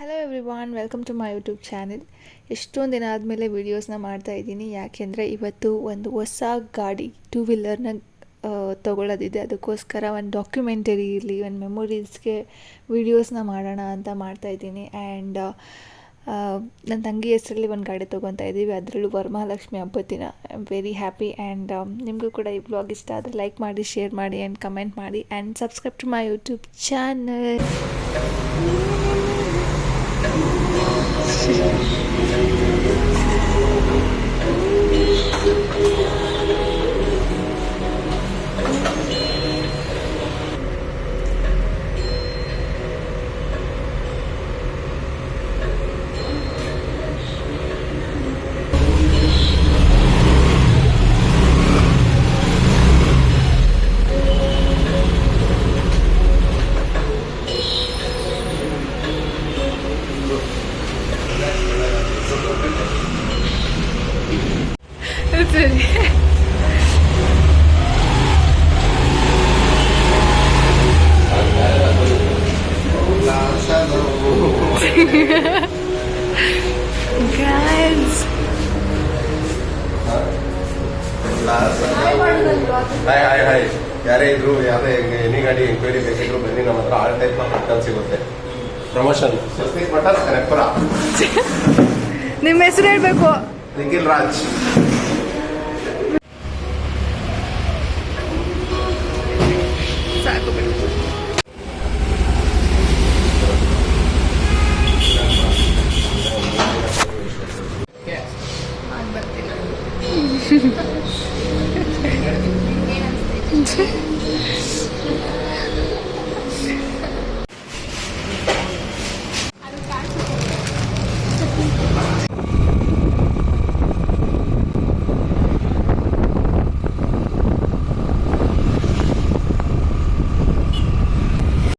Hello everyone, welcome to my YouTube channel. ಎಷ್ಟೊಂದು ದಿನ ಆದಮೇಲೆ ವೀಡಿಯೋಸ್ನ ಮಾಡ್ತಾಯಿದ್ದೀನಿ. ಯಾಕೆಂದರೆ ಇವತ್ತು ಒಂದು ಹೊಸ ಗಾಡಿ ಟೂ ವೀಲರ್ನ ತೊಗೊಳ್ಳೋದಿದೆ. ಅದಕ್ಕೋಸ್ಕರ ಒಂದು ಡಾಕ್ಯುಮೆಂಟರಿ ಇರಲಿ, ಒಂದು ಮೆಮೊರೀಸ್ಗೆ ವೀಡಿಯೋಸ್ನ ಮಾಡೋಣ ಅಂತ ಮಾಡ್ತಾಯಿದ್ದೀನಿ. ಆ್ಯಂಡ್ ನನ್ನ ತಂಗಿ ಹೆಸರಲ್ಲಿ ಒಂದು ಗಾಡಿ ತೊಗೊತಾ ಇದ್ದೀವಿ, ಅದರಲ್ಲೂ ವರಮಹಾಲಕ್ಷ್ಮಿ ಹಬ್ಬದ ದಿನ. I am very happy. And ನಿಮಗೂ ಕೂಡ ಈ ಬ್ಲಾಗ್ ಇಷ್ಟ ಆದರೆ ಲೈಕ್ ಮಾಡಿ, ಶೇರ್ ಮಾಡಿ ಆ್ಯಂಡ್ ಕಮೆಂಟ್ ಮಾಡಿ and subscribe to my YouTube channel. Guys, hi ಯಾರೇ ಇದ್ರು ಯಾವುದೇ ಎನಿ ಗಾಡಿ ಎಂಕ್ವೈರಿ ಬೇಕಿದ್ರು ಬನ್ನಿ, ನಮ್ಮ ಹತ್ರ ಆಲ್ ಟೈಪ್ ಆಫ್ ಮಟನ್ ಸಿಗುತ್ತೆ. Promotion Swastik mutton Kanakapura. ನಿಮ್ಮ ಹೆಸರು ಹೇಳ್ಬೇಕು. ನಿಖಿಲ್ ರಾಜ್.